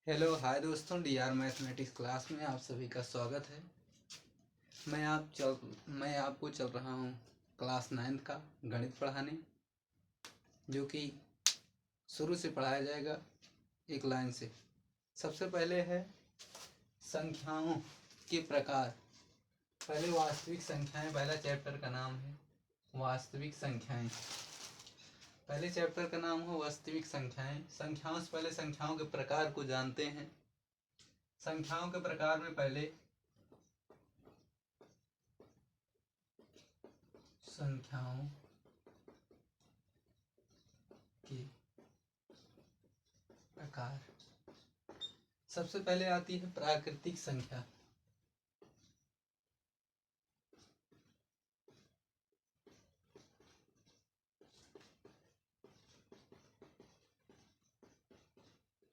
Hello hi दोस्तों, D R mathematics class में आप सभी का स्वागत है। मैं आपको चल रहा हूँ क्लास 9th का गणित पढ़ाने, जो कि शुरू से पढ़ाया जाएगा एक लाइन से। सबसे पहले है संख्याओं के प्रकार। पहले वास्तविक संख्याएं, पहला चैप्टर का नाम है वास्तविक संख्याएं। पहले चैप्टर का नाम है वास्तविक संख्याएं। संख्याओं से पहले संख्याओं के प्रकार को जानते हैं। संख्याओं के प्रकार में पहले संख्याओं के प्रकार, सबसे पहले आती है प्राकृतिक संख्या।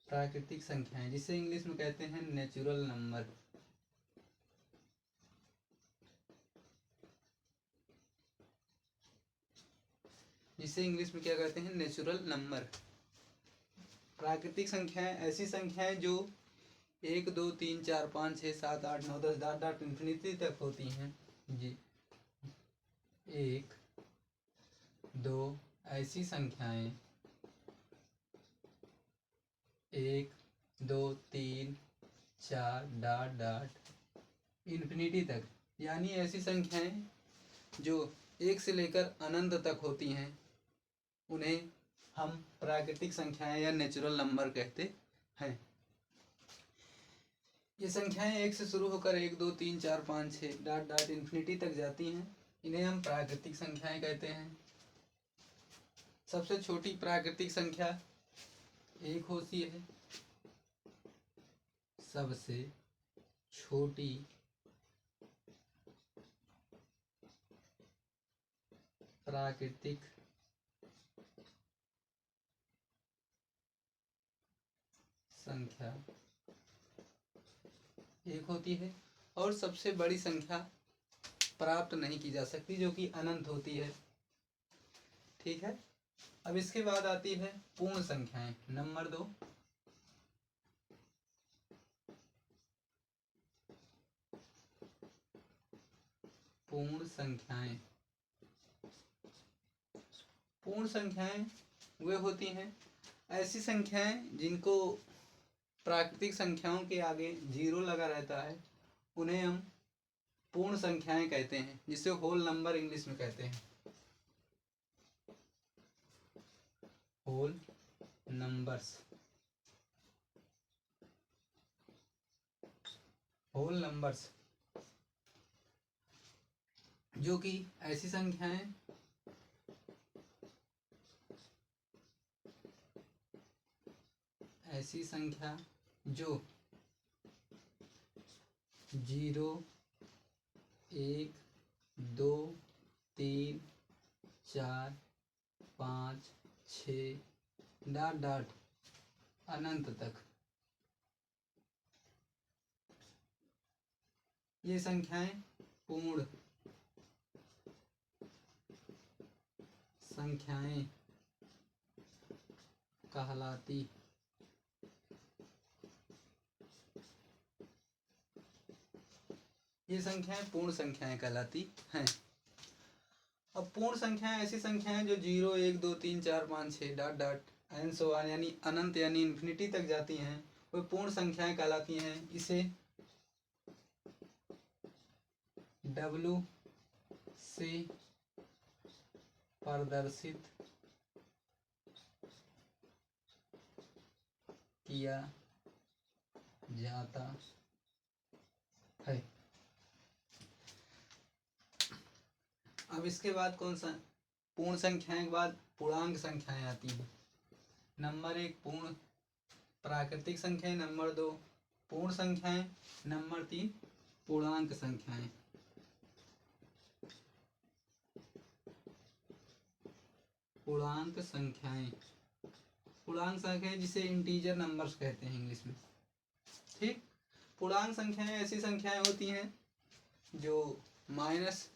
प्राकृतिक संख्याएं जिसे इंग्लिश में कहते हैं नेचुरल नंबर। जिसे इंग्लिश में क्या कहते हैं? Natural number. प्राकृतिक संख्याएं ऐसी संख्याएं जो 1 2 3 4 5 6 7 8 9 10 डॉट डॉट इन्फिनिटी तक होती हैं जी। 1 2 ऐसी संख्याएं 1 2 3 4 डॉट डॉट इन्फिनिटी तक, यानी ऐसी संख्याएं जो 1 से लेकर अनंत तक होती हैं, उन्हें हम प्राकृतिक संख्याएं या नेचुरल नंबर कहते हैं। ये संख्याएं 1 से शुरू होकर 1 2 3 4 5 6 डॉट डॉट इन्फिनिटी तक जाती हैं, इन्हें हम प्राकृतिक संख्याएं कहते हैं। सबसे छोटी प्राकृतिक संख्या 1 होती है। सबसे छोटी प्राकृतिक संख्या 1 होती है, और सबसे बड़ी संख्या प्राप्त नहीं की जा सकती, जो कि अनंत होती है। ठीक है। अब इसके बाद आती है पूर्ण संख्याएं, नंबर 2। पूर्ण संख्याएं। पूर्ण संख्याएं वे होती हैं, ऐसी संख्याएं जिनको प्राकृतिक संख्याओं के आगे 0 लगा रहता है, उन्हें हम पूर्ण संख्याएं कहते हैं, जिसे होल नंबर इंग्लिश में कहते हैं। Whole numbers. होल नंबर्स जो कि ऐसी संख्याएं जो 0 1 2 3 4 5 6 डॉट डॉट अनंत तक, ये संख्याएं पूर्ण संख्याएं कहलाती ये संख्याएं पूर्ण संख्याएं कहलाती हैं। अब पूर्ण संख्याएं ऐसी संख्याएं जो 0 1 2 3 4 5 6 dot dot and so on यानी अनंत यानी इन्फिनिटी तक जाती हैं, वे पूर्ण संख्याएं कहलाती हैं। इसे W से प्रदर्शित किया जाता है। अब इसके बाद कौन सा? पूर्ण संख्याएं के बाद पूर्णांक संख्याएं आती हैं। नंबर 1 पूर्ण प्राकृतिक संख्याएं, नंबर 2 पूर्ण संख्याएं, नंबर 3 पूर्णांक संख्याएं। पूर्णांक संख्याएं, पूर्णांक संख्याएं जिसे इंटीजर नंबर्स कहते हैं इंग्लिश में। ठीक। पूर्णांक संख्याएं ऐसी संख्याएं होती हैं जो माइनस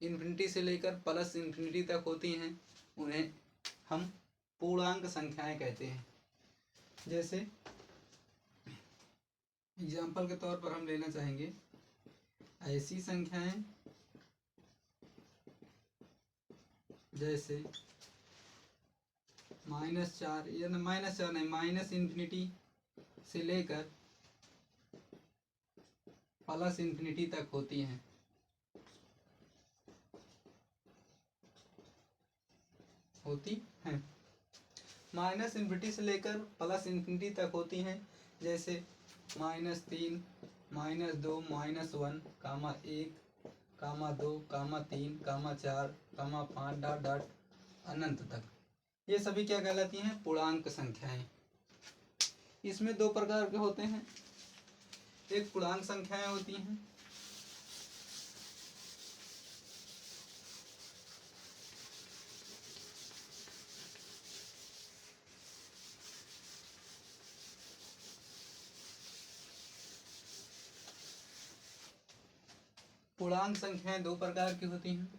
इन्फिनिटी से लेकर प्लस इन्फिनिटी तक होती हैं, उन्हें हम पूर्णांक संख्याएं कहते हैं। जैसे एग्जाम्पल के तौर पर हम लेना चाहेंगे ऐसी संख्याएं जैसे -4 या -4 नहीं, -∞ से लेकर +∞ तक होती हैं। -∞ से लेकर +∞ तक होती हैं। जैसे -3, -2, -1, -1, 2, 3, 4, 5 ... अनंत तक। ये सभी क्या कहलाती हैं? पूर्णांक संख्याएं। इसमें दो प्रकार के होते हैं। एक पूर्णांक संख्याएं होती हैं, पूर्णांक संख्याएं दो प्रकार की होती हैं।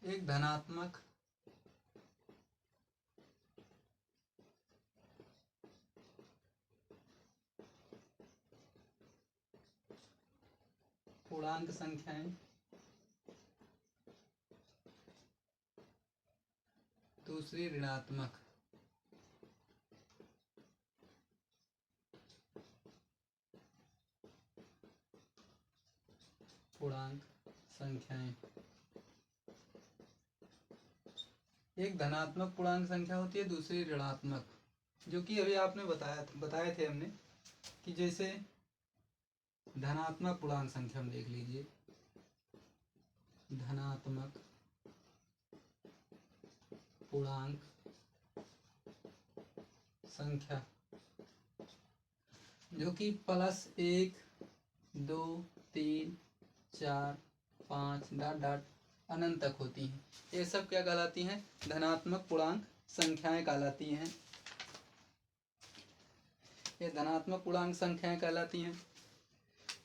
एक धनात्मक पूर्णांक संख्याएं, दूसरी ऋणात्मक पूर्णांक संख्याएं। एक धनात्मक पूर्णांक संख्या होती है, दूसरी ऋणात्मक, जो कि अभी आपने बताए थे हमने कि जैसे धनात्मक पूर्णांक संख्या हम देख लीजिए। धनात्मक पूर्णांक संख्या जो कि +1, 2, 3, 4, 5 ... अनंत तक होती हैं। ये सब क्या कहलाती हैं? धनात्मक पूर्णांक संख्याएं कहलाती हैं। ये धनात्मक पूर्णांक संख्याएं कहलाती हैं।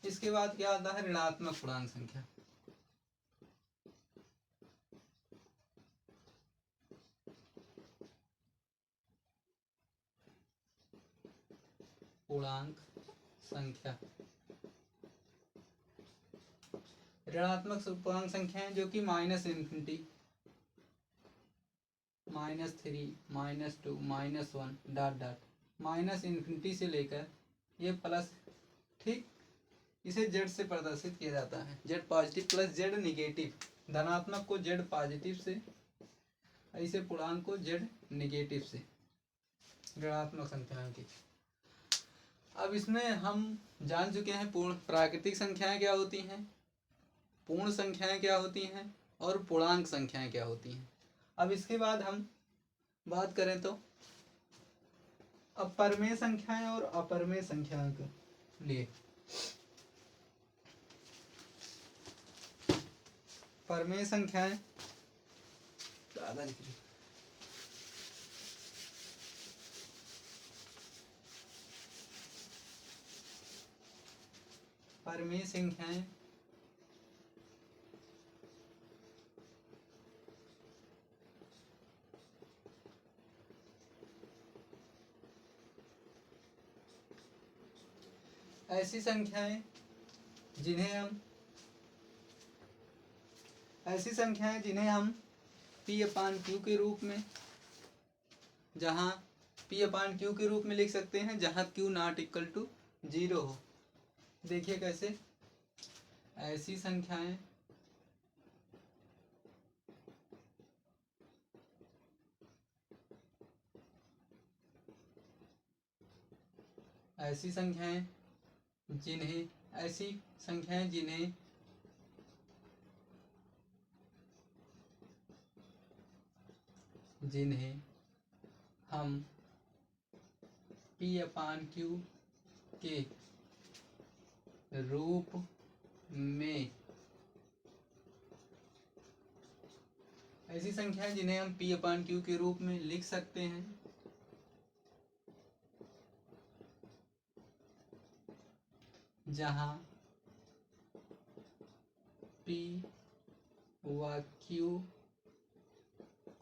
इसके बाद क्या आता है? ऋणात्मक पूर्णांक संख्या। पूर्णांक संख्या ऋणात्मक पूर्णांक संख्याएं जो कि -∞, -3, -2, -1 ... -∞ से लेकर ये प्लस, ठीक, इसे जेड से प्रदर्शित किया जाता है। Z positive plus Z negative. धनात्मक को जेड पॉजिटिव से, ऐसे पूर्णांक को जेड निगेटिव से, ऋणात्मक संख्याओं की। अब इसमें हम जान चुके हैं पूर्ण प्राकृतिक संख्याएं क्या होती हैं, पूर्ण संख्याएं क्या होती हैं और पूर्णांक संख्याएं क्या होती हैं। अब इसके बाद हम बात करें तो अपरिमेय संख्याएं और अपरिमेय संख्याओं के लिए। परिमेय संख्याएं परिमेय संख्याएं ऐसी संख्याएं जिन्हें हम P/Q के रूप में, जहां P/Q के रूप में लिख सकते हैं, जहां Q ≠ 0 हो। देखिए कैसे? ऐसी संख्याएं जिन्हें हम P/Q के रूप में, ऐसी संख्याएं जिन्हें हम P/Q के रूप में लिख सकते हैं, जहां P व Q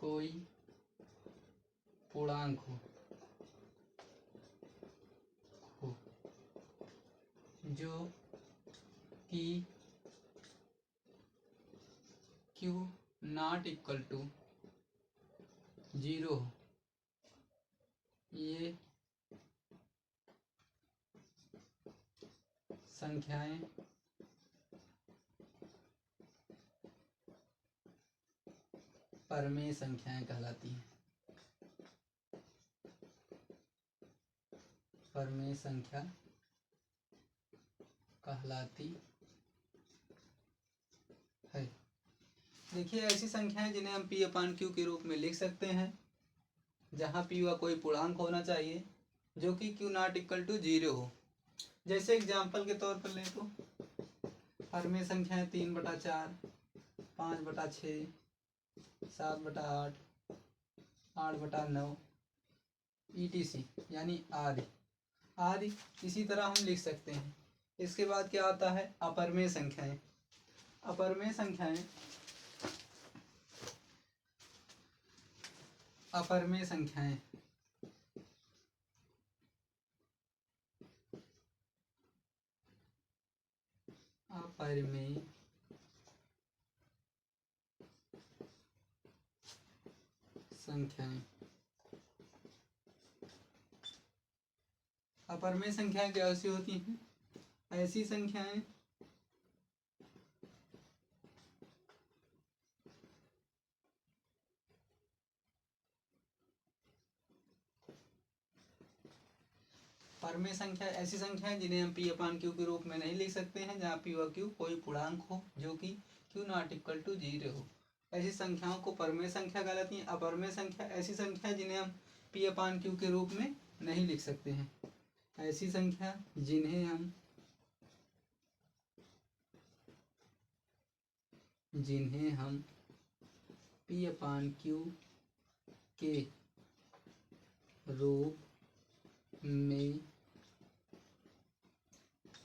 कोई पूर्णांक हो जो कि Q नॉट इक्वल टू 0 हो, ये संख्याएं परमेय संख्याएं कहलाती हैं। परमेय संख्या कहलाती है। देखिए, ऐसी संख्याएं जिन्हें हम P/Q के रूप में लिख सकते हैं, जहां P का कोई पूर्णांक होना चाहिए जो कि Q नॉट इक्वल टू 0 हो। जैसे एग्जाम्पल के तौर पर लें तो परमेय संख्याएं 3/4, 5/6, 7/8, 8/9 ETC यानी आदि आदि इसी तरह हम लिख सकते हैं। इसके बाद क्या आता है? अपरमेय संख्याएं। अपरमेय संख्याएं अपरमेय संख्याएं अपरमेय संख्याएं अपरमेय संख्याएं कैसी होती हैं? ऐसी संख्याएं परमेय संख्या ऐसी संख्याएं जिन्हें हम P/Q के रूप में नहीं लिख सकते हैं, जहाँ P व Q कोई पूर्णांक हो जो कि Q नॉट इक्वल टू 0 हो। ऐसी संख्याओं को परमेय संख्या कहलाती हैं। अपरमेय संख्या ऐसी संख्या जिन्हें हम P/Q के रूप में नहीं लिख सकते हैं। ऐसी संख्या जिन्हें हम P/Q के रूप में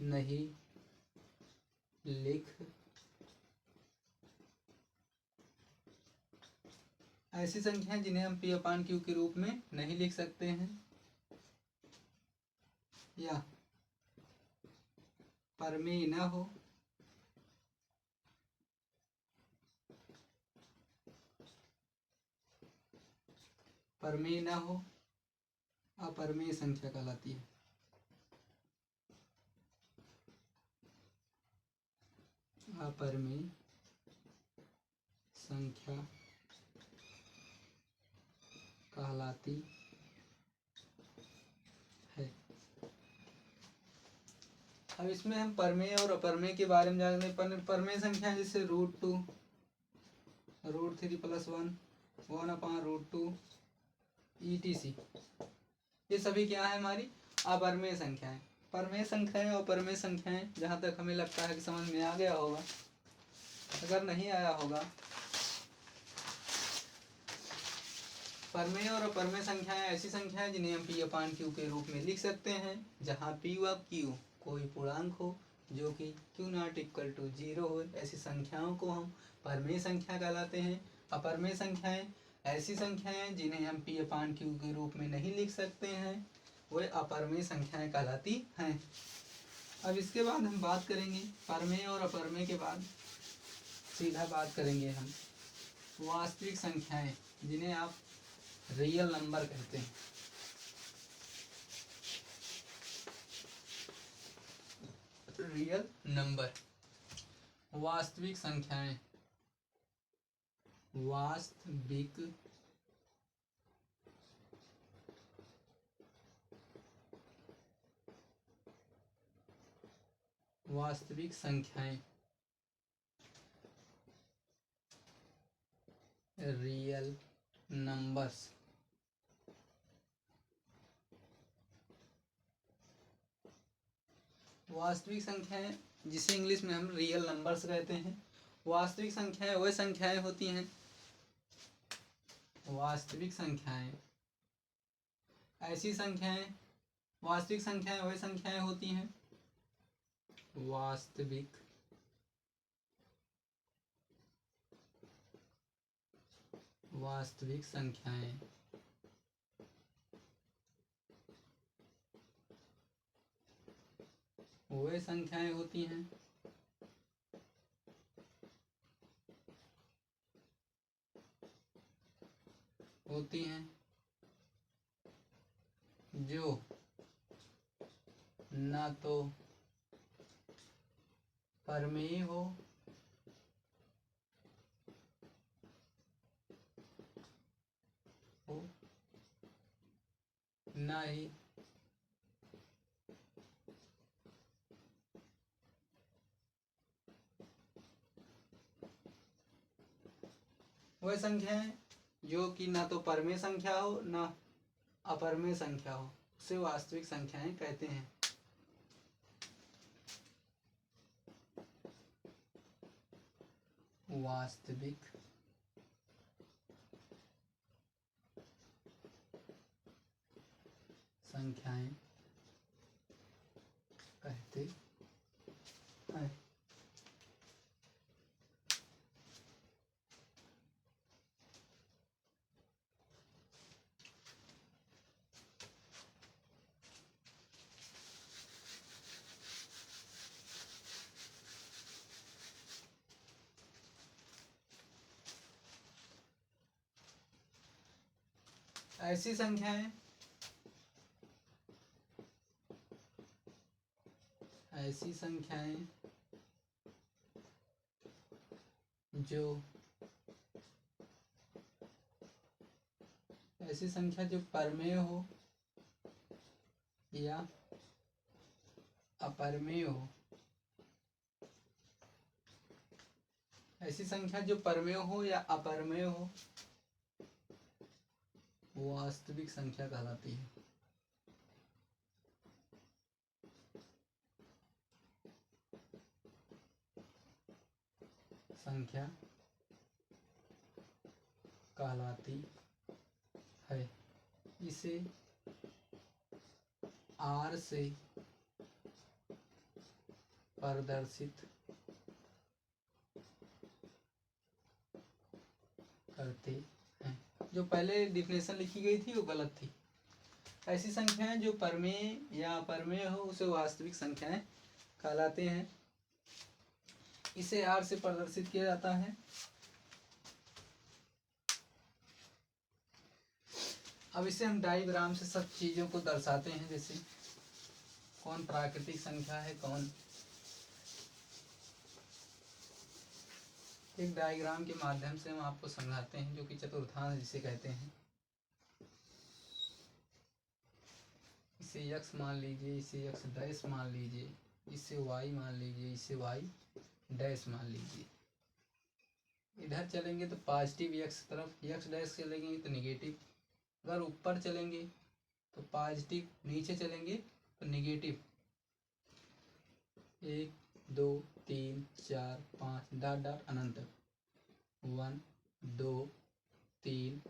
नहीं लिख ऐसी संख्याएं जिन्हें हम P/Q के रूप में नहीं लिख सकते हैं या परमेय न हो अपरमेय संख्या कहलाती है। अपरमेय संख्या कहलाती है। अब इसमें हम परमेय और अपरमेय के बारे में जानते हैं। परमेय संख्या जैसे √2, √3 + 1, 1/√2 ETC, ये सभी क्या है? हमारी अपरमेय संख्याएं। परमेय संख्याएं और अपरमेय संख्याएं जहाँ तक हमें लगता है कि समझ में आ गया होगा। अगर नहीं आया होगा, परमेय और अपरमेय संख्याएं ऐसी संख्याएं जिन्हें हम P/Q के रूप में लिख सकते हैं, जहाँ P व Q कोई पूर्णांक हो जो कि Q नॉट इक्वल टू 0 हो। ऐसी संख्याओं को हम परमेय संख्या कहलाते हैं। अपरमेय संख्याएं ऐसी संख्याएं जिन्हें हम P/Q के रूप में नहीं लिख सकते हैं, वे अपरमेय संख्याएं कहलाती हैं। अब इसके बाद हम बात करेंगे परमेय और अपरमेय के बाद सीधा बात करेंगे हम वास्तविक संख्याएं, जिन्हें आप रियल नंबर कहते हैं। रियल नंबर, वास्तविक संख्याएं, वास्तविक संख्याएं, रियल नंबर्स। वास्तविक संख्याएं जिसे इंग्लिश में हम रियल नंबर्स कहते हैं। वास्तविक संख्याएं वह संख्याएं होती हैं, वास्तविक संख्याएं ऐसी संख्याएं, वास्तविक संख्याएं वह संख्याएं होती हैं, वास्तविक संख्याएं वे संख्याएं होती हैं जो ना तो परमेय हो ना ही वह संख्याएं जो कि ना तो परमेय संख्या हो ना अपरमेय संख्या हो, उसे वास्तविक संख्याएं कहते हैं। वास्तविक संख्याएं कहते हैं। ऐसी संख्याएं ऐसी संख्या जो परमेय हो या अपरमेय हो, ऐसी संख्या जो परमेय हो या अपरमेय हो वो वास्तविक संख्या कहलाती है। संख्या कहलाती है। इसे R से प्रदर्शित करते हैं। जो पहले डिफिनेशन लिखी गई थी वो गलत थी। ऐसी संख्याएं जो परमेय या अपरमेय हो उसे वास्तविक संख्याएं कहलाते हैं। इसे R से प्रदर्शित किया जाता है। अब इसे हम डायग्राम से सब चीज़ों को दर्शाते हैं, जैसे कौन प्राकृतिक संख्या है कौन। एक डायग्राम के माध्यम से हम आपको समझाते हैं, जो कि चतुर्थांश जिसे कहते हैं। इसे x मान लीजिए, इसे x डैश मान लीजिए, इसे y मान लीजिए, इसे y डैश मान लीजिए। इधर चलेंगे तो पॉजिटिव x तरफ, x डैश चलेंगे तो निगेटिव। अगर ऊपर चलेंगे तो पॉजिटिव, नीचे चलेंगे तो निगेटिव। 1 2 3 4 5 डॉट डॉट अनंत। 1 2 3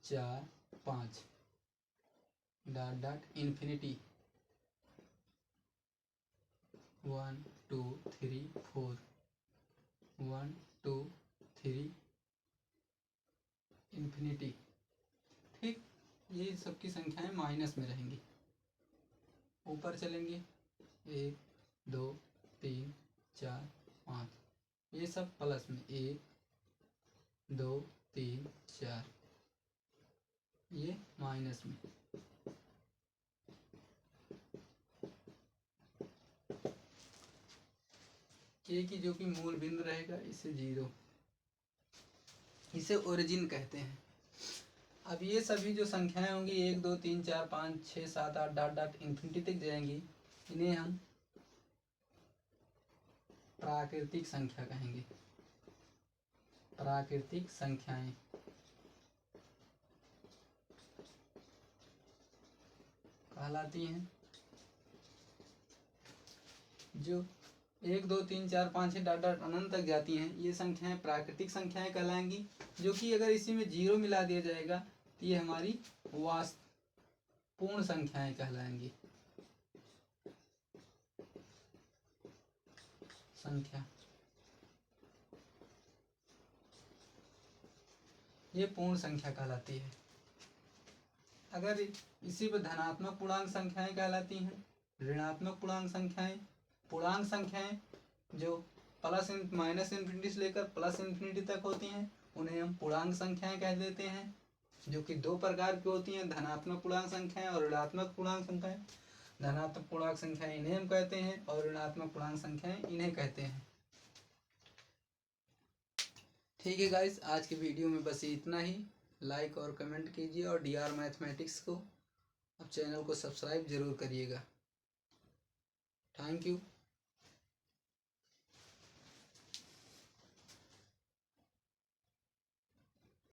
4 5 डॉट डॉट इन्फिनिटी। 1 2 3 4 1 2 3 इन्फिनिटी। ठीक, ये सबकी संख्याएं माइनस में रहेंगी। ऊपर चलेंगे 1 2 3 4 5, ये सब प्लस में। 1 2 3 4, ये माइनस में। के की जो कि मूल बिंदु रहेगा इसे 0, इसे ओरिजिन कहते हैं। अब ये सभी जो संख्याएं होंगी 1 2 3 4 5 6 7 8 डॉट डॉट इन्फिनिटी तक जाएंगी, इन्हें हम प्राकृतिक संख्या कहेंगे। प्राकृतिक संख्याएं कहलाती हैं। जो 1 2 3 4 5 6 डॉट डॉट अनंत तक जाती हैं, ये संख्याएं प्राकृतिक संख्याएं कहलाएंगी। जो कि अगर इसी में 0 मिला दिया जाएगा तो ये हमारी पूर्ण संख्याएं कहलाएंगी। संख्या ये पूर्ण संख्या कहलाती है। अगर इसी पे धनात्मक पूर्णांक संख्याएं कहलाती हैं। ऋणात्मक पूर्णांक संख्याएं जो प्लस माइनस इन्फिनिटी से लेकर प्लस इन्फिनिटी तक होती हैं उन्हें हम पूर्णांक संख्याएं कह देते हैं, जो कि दो प्रकार की होती हैं, धनात्मक पूर्णांक संख्याएं और ऋणात्मक पूर्णांक संख्याएं। धनात्मक पूर्णांक संख्याएं इन्हें हम कहते हैं और ऋणात्मक पूर्णांक संख्याएं इन्हें कहते हैं। ठीक है गाइस, आज की वीडियो में बस इतना ही। लाइक और कमेंट कीजिए और DR मैथमेटिक्स को अब चैनल को सब्सक्राइब जरूर करिएगा। Thank you.